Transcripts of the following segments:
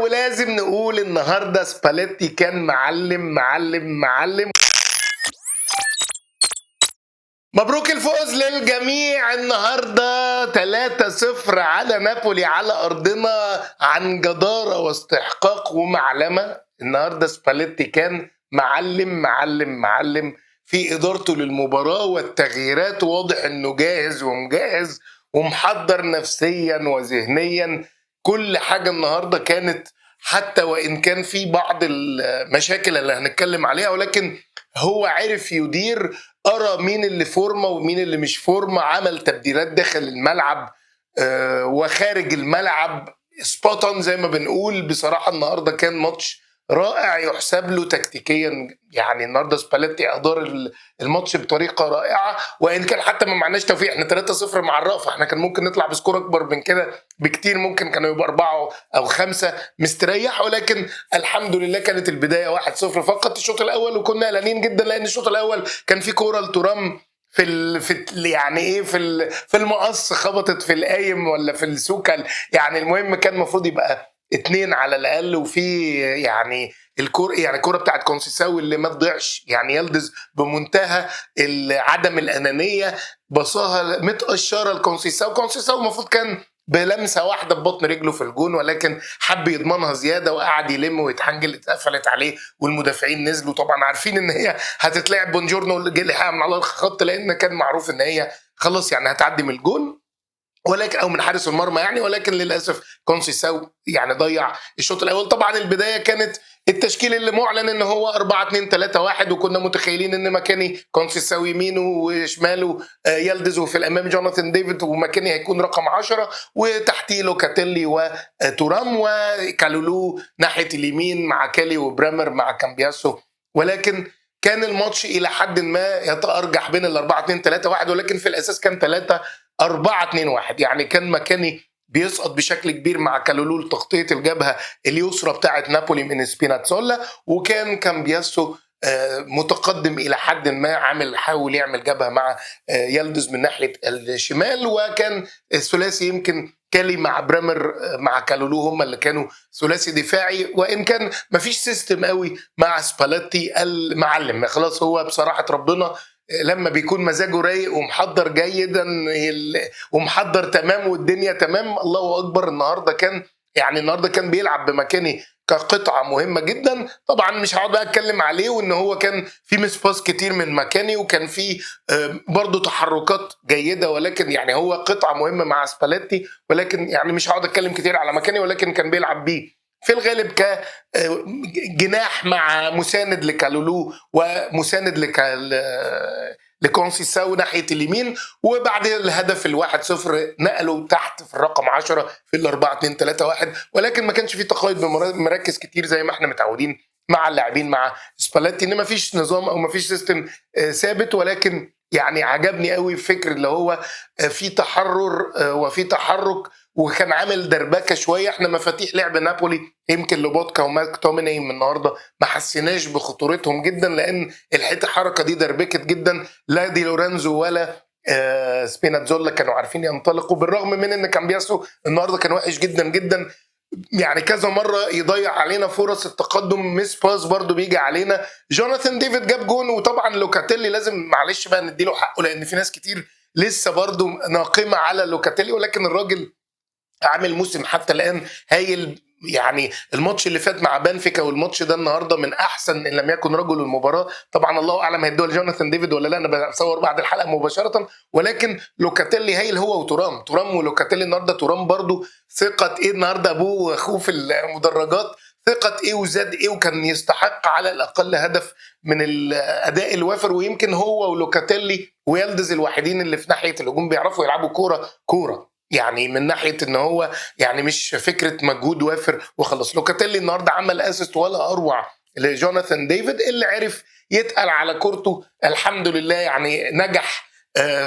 ولازم نقول النهارده سباليتي كان معلم. مبروك الفوز للجميع النهارده 3-0 على نابولي على ارضنا عن جداره واستحقاق ومعلمه. النهارده سباليتي كان معلم في ادارته للمباراه والتغييرات، واضح انه جاهز ومجهز ومحضر نفسيا وذهنيا. كل حاجه النهارده كانت، حتى وان كان في بعض المشاكل اللي هنتكلم عليها، ولكن هو عرف يدير، أرى مين اللي فورمة ومين اللي مش فورمة، عمل تبديلات داخل الملعب وخارج الملعب سبوتون زي ما بنقول. بصراحة النهاردة كان ماتش رائع يحسب له تكتيكيا. يعني النهارده سباليتي ادار الماتش بطريقه رائعه، وان كان حتى ما معناش توفيق. احنا 3-0 مع الرأفة، احنا كان ممكن نطلع بسكور اكبر من كده بكتير، ممكن كانوا يبقى 4 أو 5 مستريح، ولكن الحمد لله كانت البدايه 1-0 فقط الشوط الاول. وكنا قلقانين جدا لان الشوط الاول كان في كوره لترام يعني ايه في المقص، خبطت في القايم ولا في السوكل، يعني المهم كان المفروض يبقى 2 على الاقل. وفي يعني الكوره بتاعت كونسيساو اللي ما تضيعش، يعني يلدز بمنتهى عدم الانانيه بصاها متقشره لكونسيساو. كونسيساو المفروض كان بلمسه واحده ببطن رجله في الجون، ولكن حب يضمنها زياده وقعد يلم ويتحنجل، اتقفلت عليه والمدافعين نزلوا طبعا عارفين ان هي هتتلعب. بونجورنو اللي جه لحقها من على الخط لان كان معروف ان هي خلاص يعني هتعدي من الجون، ولكن او من حارس المرمى يعني. ولكن للاسف كونسيساو يعني ضيع الشوط الاول. طبعا البدايه كانت التشكيل اللي معلن ان هو 4-2-3-1، وكنا متخيلين ان مكاني كونسيساو يمينه وشماله يلدز، وفي الامام جوناثان ديفيد، ومكاني هيكون رقم 10 وتحتيه لوكاتيلي وتورام وكالولو ناحيه اليمين مع كالي وبرامر مع كامبياسو. ولكن كان الماتش الى حد ما يتارجح بين ال 4-2-3-1، ولكن في الاساس كان 4-2-1. يعني كان مكاني بيسقط بشكل كبير مع كالولو لتغطيه الجبهه اليسرى بتاعه نابولي من سبيناتزولا، وكان كامبياسو متقدم الى حد ما، حاول يعمل جبهه مع يلدز من ناحيه الشمال. وكان الثلاثي يمكن كالي مع برامر مع كالولو هم اللي كانوا ثلاثي دفاعي، وان كان مفيش سيستم قوي مع سباليتي المعلم. خلاص هو بصراحه ربنا لما بيكون مزاجه رايق ومحضر جيدا ومحضر تمام والدنيا تمام، الله اكبر. النهارده كان بيلعب بمكاني كقطعه مهمه جدا. طبعا مش هقعد بقى اتكلم عليه، وان هو كان في مس باس كتير من مكاني، وكان في برضه تحركات جيده، ولكن يعني هو قطعه مهمه مع سباليتي. ولكن يعني مش هقعد اتكلم كتير على مكاني، ولكن كان بيلعب بيه في الغالب كجناح مع مساند لكالولو ومساند لكونسيساو ناحيه اليمين. وبعد الهدف 1-0 نقلوا تحت في الرقم 10 في 4-2-3-1، ولكن ما كانش في تقايد بمراكز كتير زي ما احنا متعودين مع اللاعبين مع سباليتي، ان ما فيش نظام او ما فيش سيستم ثابت. ولكن يعني عجبني قوي الفكر اللي هو في تحرر وفي تحرك، وكان عامل دربكه شويه. احنا مفاتيح لعب نابولي يمكن لوبوتكا وماك توميني من النهارده ما حسيناش بخطورتهم جدا، لان الحركه دي دربكت جدا. لا دي لورينزو ولا سبيناتزولا كانوا عارفين ينطلقوا، بالرغم من ان كامبياسو النهارده كان وحش جدا. يعني كذا مره يضيع علينا فرص التقدم، مس باس برضو بيجي علينا. جوناثان ديفيد جاب جون، وطبعا لوكاتيلي لازم معلش بقى نديله حقه، لان في ناس كتير لسه برضو ناقمه على لوكاتيلي، ولكن الراجل عامل موسم حتى الان هايل. يعني الماتش اللي فات مع بنفيكا والماتش ده النهارده من احسن ان لم يكن رجل المباراه. طبعا الله اعلم هيدوها لجوناثان ديفيد ولا لا، انا بصور بعد الحلقه مباشره. ولكن لوكاتيلي هايل هو وتورام ولوكاتيلي النهارده. تورام برضو ثقه ايه النهارده، ابوه واخوه في المدرجات، ثقه ايه وزاد ايه، وكان يستحق على الاقل هدف من الاداء الوافر. ويمكن هو ولوكاتيلي ويلدز الوحيدين اللي في ناحيه الهجوم بيعرفوا يلعبوا كوره، يعني من ناحيه ان هو يعني مش فكره مجهود وافر وخلاص. لوكاتيلي النهارده عمل اسيست ولا اروع لجوناثان ديفيد اللي عرف يتقل على كورته الحمد لله. يعني نجح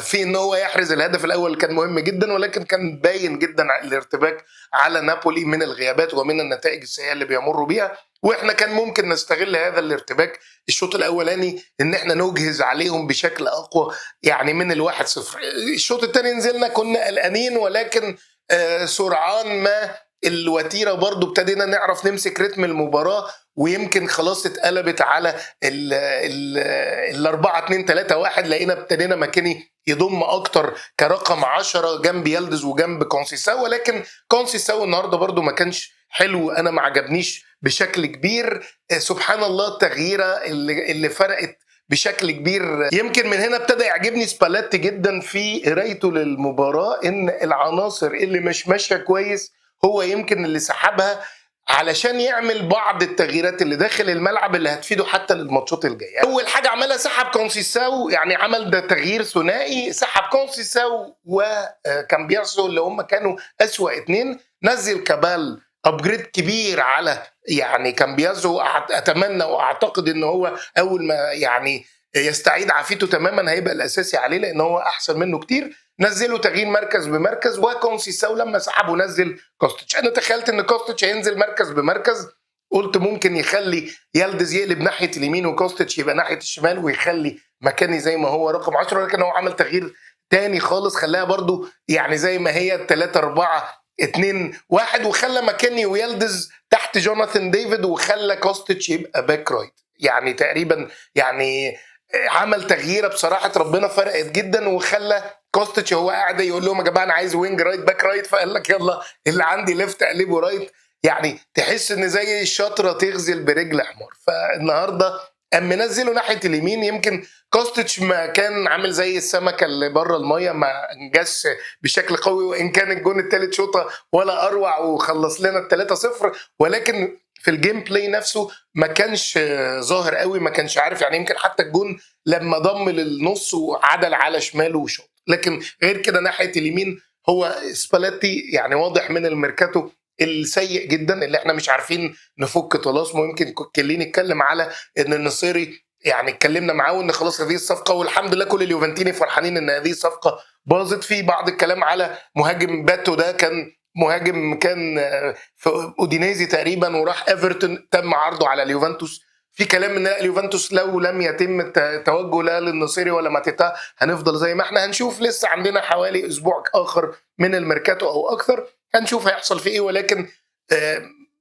في ان هو يحرز الهدف الاول، كان مهم جدا، ولكن كان باين جدا الارتباك على نابولي من الغيابات ومن النتائج السيئه اللي بيمروا بيها. واحنا كان ممكن نستغل هذا الارتباك الشوط الاولاني ان احنا نجهز عليهم بشكل اقوى، يعني من 1-0. الشوط الثاني نزلنا كنا قلقانين، ولكن سرعان ما الوتيره برضو ابتدينا نعرف نمسك رتم المباراه، ويمكن خلاص اتقلبت على ال 4 2 3 1. لقينا ابتدينا ماكيني يضم اكتر كرقم 10 جنب يلدز وجنب كونسيساو، ولكن كونسيساو النهارده برضو ما كانش حلو، انا ما عجبنيش بشكل كبير. سبحان الله التغييره اللي فرقت بشكل كبير. يمكن من هنا ابتدى يعجبني سبالاتي جدا في قرايته للمباراه، ان العناصر اللي مش ماشيه كويس هو يمكن اللي سحبها علشان يعمل بعض التغييرات اللي داخل الملعب اللي هتفيده حتى للماتشات الجايه. اول حاجه عملها سحب كونسيساو، يعني عمل ده تغيير ثنائي، سحب كونسيساو وكامبياسو اللي هم كانوا اسوأ اتنين، نزل كابال ابجريد كبير على يعني كامبيازو. اتمنى واعتقد ان هو اول ما يعني يستعيد عافيته تماما هيبقى الاساسي عليه، لان هو احسن منه كتير. نزله تغيير مركز بمركز، وكونسيساو لما سحبه نزل كوستيتش. انا تخيلت ان كوستيتش هينزل مركز بمركز، قلت ممكن يخلي يلدز يقلب ناحيه اليمين وكوستيتش يبقى ناحيه الشمال ويخلي مكاني زي ما هو رقم 10، ولكن هو عمل تغيير تاني خالص، خلاها برضو يعني زي ما هي 3 4 2 1، وخلى مكاني ويلدز تحت جوناثان ديفيد، وخلى كوستيتش يبقى باك رايت. يعني تقريبا يعني عمل تغييره بصراحه ربنا فرقت جدا، وخلى كوستيتش هو قاعد يقول لهم يا جماعه انا عايز وينج رايت باك رايت، فقال لك يلا اللي عندي ليفت اقلبه رايت. يعني تحس ان زي الشطره تغزل برجل حمار. فالنهارده قام منزله ناحيه اليمين. يمكن كوستيتش ما كان عامل زي السمكه اللي بره الميه، ما انجزش بشكل قوي، وان كان الجون الثالث شوطه ولا اروع وخلص لنا 3-0، ولكن في الجيم بلاي نفسه ما كانش ظاهر قوي، ما كانش عارف يعني. يمكن حتى الجون لما ضم للنص وعدل على شماله وشوط، لكن غير كده ناحيه اليمين هو سبالاتي يعني واضح من الميركاتو السيء جدا اللي احنا مش عارفين نفك طلاسمه. يمكن كليني اتكلم على ان النصيري يعني اتكلمنا معاه وان خلاص هذه الصفقه، والحمد لله كل اليوفنتيني فرحانين ان هذه الصفقه باظت. في بعض الكلام على مهاجم باتو، ده كان مهاجم كان في اودينيزي تقريبا وراح ايفرتون، تم عرضه على اليوفنتوس. في كلام ان اليوفنتوس لو لم يتم التوجه لا للنصيري ولا ماتيتا هنفضل زي ما احنا. هنشوف، لسه عندنا حوالي اسبوع اخر من الميركاتو او اكثر، هنشوف هيحصل في ايه. ولكن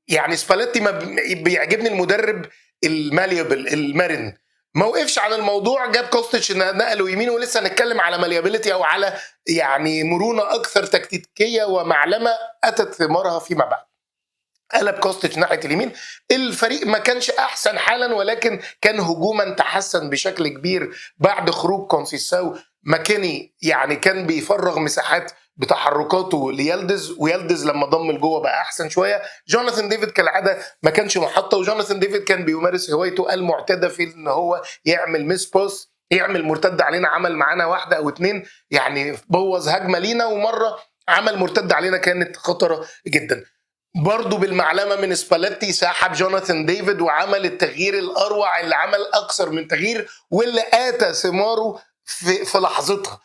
يعني سباليتي ما بيعجبني المدرب الماليبل المرن، ما وقفش عن الموضوع، جاب كوستيتش نقله يمين، ولسه هنتكلم على ماليابيليتي او على يعني مرونه اكثر تكتيكيه ومعلمه اتت ثمارها فيما بعد. قلب كوستيتش ناحيه اليمين. الفريق ما كانش احسن حالا، ولكن كان هجوما تحسن بشكل كبير بعد خروج كونسيساو. ماكيني يعني كان بيفرغ مساحات بتحركاته ليلدز، ويلدز لما ضم لجوه بقى احسن شويه. جوناثان ديفيد كالعاده ما كانش محطه، وجوناثان ديفيد كان بيمارس هوايته المعتاده في ان هو يعمل ميس باس، يعمل مرتد علينا. عمل معانا واحده او اتنين يعني بوظ هجمه لينا، ومره عمل مرتد علينا كانت خطره جدا. برضو بالمعلمة من سباليتي سحب جوناثان ديفيد وعمل التغيير الأروع اللي عمل أكثر من تغيير واللي آتى ثماره في لحظتها.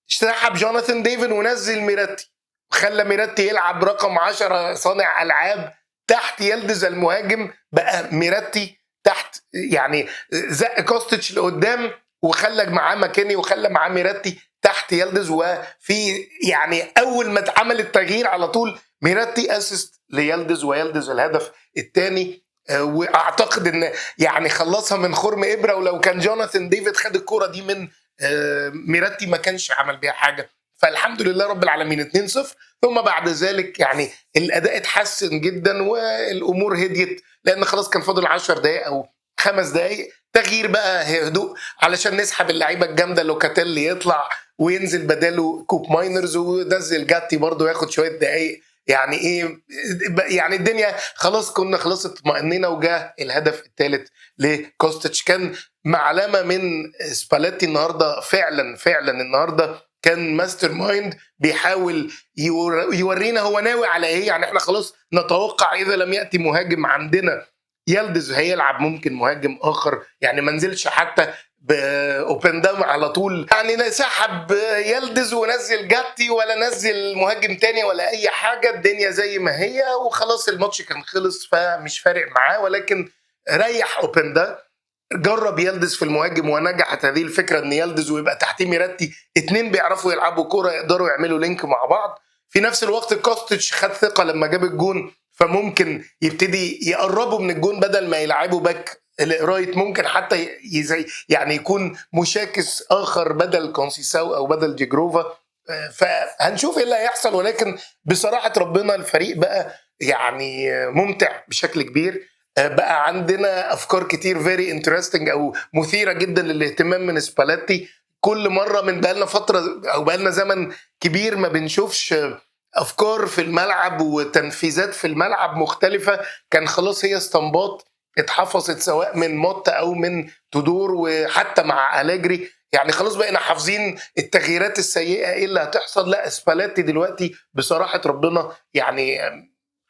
سحب جوناثان ديفيد ونزل ميراتي، وخلى ميراتي يلعب رقم 10 صانع ألعاب تحت يلدز المهاجم. بقى ميراتي تحت يعني زق كوستيتش لقدام، وخلى معاه ماكيني وخلى معاه ميراتي تحت يلدز. وفي يعني أول ما اتعمل التغيير على طول ميراتي اسيست ليلدز، ويلدز الهدف الثاني. واعتقد ان يعني خلصها من خرم ابره، ولو كان جوناثان ديفيد خد الكرة دي من ميراتي ما كانش عمل بيها حاجه. فالحمد لله رب العالمين 2-0. ثم بعد ذلك يعني الاداء اتحسن جدا والامور هديت، لان خلاص كان فاضل 10 دقائق او 5 دقائق تغيير بقى هدوء علشان نسحب اللعيبه الجامده. لوكاتيلي يطلع وينزل بداله كوب ماينرز، ونزل جاتي برضو ياخد شويه دقائق. يعني ايه يعني الدنيا خلاص كنا خلاص اطمئنينا، وجاء الهدف الثالث لكوستيتش. كان معلمه من سباليتي النهارده، فعلا فعلا النهارده كان ماستر مايند بيحاول يورينا هو ناوي على ايه. يعني احنا خلاص نتوقع اذا لم ياتي مهاجم عندنا يلدز هيلعب ممكن مهاجم اخر، يعني ما نزلش حتى باوبندام على طول، يعني سحب يلدز ونزل جاتي ولا نزل مهاجم تاني ولا اي حاجه. الدنيا زي ما هي وخلاص الماتش كان خلص، فمش فارق معاه. ولكن ريح اوبندا، جرب يلدز في المهاجم ونجحت هذه الفكره ان يلدز ويبقى تحتيه ميراتي، اتنين بيعرفوا يلعبوا كوره يقدروا يعملوا لينك مع بعض. في نفس الوقت كوستيتش خد ثقه لما جاب الجون، فممكن يبتدي يقربوا من الجون بدل ما يلعبوا باك رايت، ممكن حتى يعني يكون مشاكس اخر بدل كونسيساو او بدل جيجروفا. فهنشوف ايه اللي هيحصل، ولكن بصراحه ربنا الفريق بقى يعني ممتع بشكل كبير. بقى عندنا افكار كتير فيري انترستنج او مثيره جدا للاهتمام من سباليتي. كل مره من بقالنا فتره او بقالنا زمن كبير ما بنشوفش افكار في الملعب وتنفيذات في الملعب مختلفه. كان خلاص هي استنباط اتحفظت سواء من موتا او من تودور وحتى مع ألاجري، يعني خلاص بقينا حافظين التغييرات السيئه ايه اللي هتحصل. لا سباليتي دلوقتي بصراحه ربنا يعني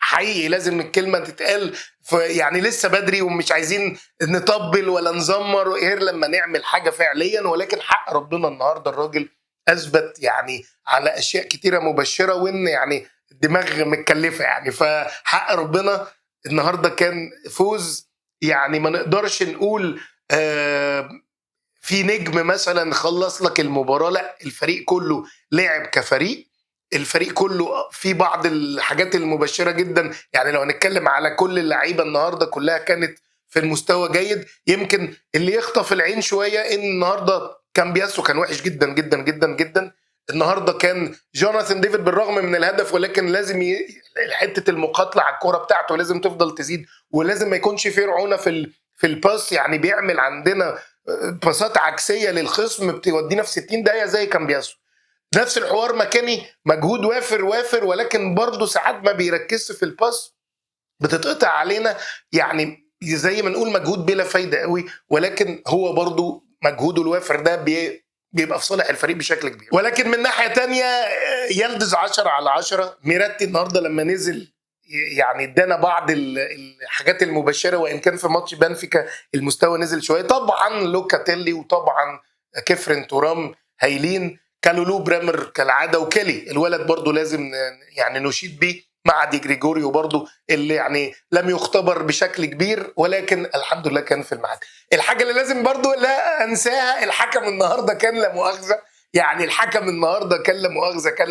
حقيقي لازم الكلمه تتقال، يعني لسه بدري ومش عايزين نطبل ولا نزمر غير لما نعمل حاجه فعليا، ولكن حق ربنا النهارده الراجل اثبت يعني على اشياء كتيره مبشره، وان يعني الدماغ متكلفه يعني. فحق ربنا النهارده كان فوز، يعني ما نقدرش نقول في نجم مثلا خلص لك المباراه، لا الفريق كله لعب كفريق، الفريق كله في بعض الحاجات المبشره جدا. يعني لو هنتكلم على كل اللعيبه النهارده كلها كانت في المستوى جيد. يمكن اللي يخطف العين شويه ان النهارده كان بياسو كان وحش جدا جدا جدا جدا. النهارده كان جوناثان ديفيد بالرغم من الهدف، ولكن لازم حته المقاتله على الكوره بتاعته لازم تفضل تزيد، ولازم ما يكونش في رعونه في الباس، يعني بيعمل عندنا باسات عكسيه للخصم بتودينا في 60 دقيقه زي كان بياسو. نفس الحوار مكاني مجهود وافر، ولكن برضه ساعات ما بيركزش في الباس بتتقطع علينا، يعني زي ما نقول مجهود بلا فايده قوي، ولكن هو برضه مجهوده الوافر ده بيبقى في صالح الفريق بشكل كبير. ولكن من ناحيه تانية يلدز 10/10. ميراتي النهارده لما نزل يعني ادانا بعض الحاجات المبشره، وان كان في ماتش بنفيكا المستوى نزل شويه. طبعا لوكاتيلي وطبعا كيفرين تورام هايلين، كالولو بريمر كالعاده، وكيلي الولد برضو لازم يعني نشيد بيه مع دي جريجوريو برضو اللي يعني لم يختبر بشكل كبير، ولكن الحمد لله كان في الميعاد. الحاجه اللي لازم برضو لا انساها، الحكم النهارده كان لا مؤاخذه، يعني الحكم النهارده كان لا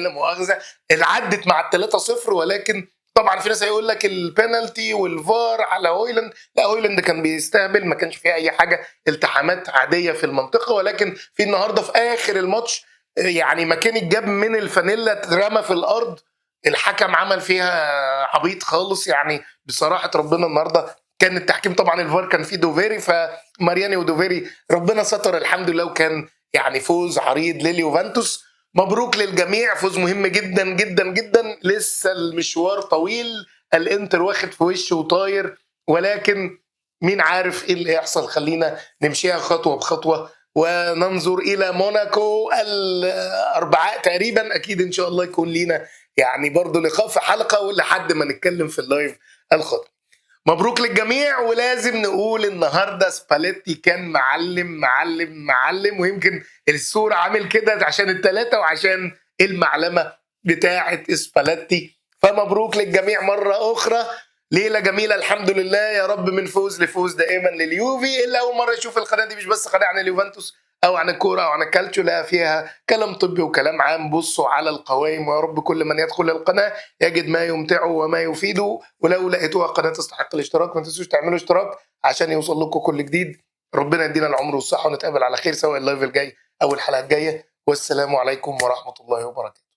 مؤاخذه اللي عدت مع ال3-0، ولكن طبعا في ناس هيقول لك البينالتي والفار على هويلاند، لا هويلاند كان بيستهبل، ما كانش فيه اي حاجه، التحامات عاديه في المنطقه. ولكن في النهارده في اخر الماتش يعني مكاني جاب من الفانيلا اترمى في الارض، الحكم عمل فيها عبيط خالص. يعني بصراحه ربنا النهارده كان التحكيم طبعا الفار كان فيه دوفيري، فمارياني ودوفيري ربنا ستر الحمد لله، وكان يعني فوز عريض لليوفنتوس. مبروك للجميع، فوز مهم جدا جدا جدا. لسه المشوار طويل، الانتر واخد في وشه وطاير، ولكن مين عارف ايه اللي هيحصل. خلينا نمشيها خطوه بخطوه وننظر الى موناكو الاربعاء تقريبا، اكيد ان شاء الله يكون لينا يعني برضو لقاء في حلقه ولحد ما نتكلم في اللايف الخاطئ. مبروك للجميع. ولازم نقول النهارده سباليتي كان معلم، ويمكن الصوره عامل كده عشان الثلاثه وعشان المعلمه بتاعه سباليتي. فمبروك للجميع مره اخرى، ليله جميله الحمد لله يا رب، من فوز لفوز دائما لليوفي. اللي اول مره يشوف القناه دي مش بس قناه عن اليوفنتوس او عن الكوره او عن الكالتشو، لا فيها كلام طبي وكلام عام. بصوا على القوائم، ويا رب كل من يدخل القناه يجد ما يمتعه وما يفيده. ولو لقيتوها قناه تستحق الاشتراك ما تنسوش تعملوا اشتراك عشان يوصل لكم كل جديد. ربنا يدينا العمر والصحه ونتقابل على خير سواء اللايف الجاي او الحلقه الجايه، والسلام عليكم ورحمه الله وبركاته.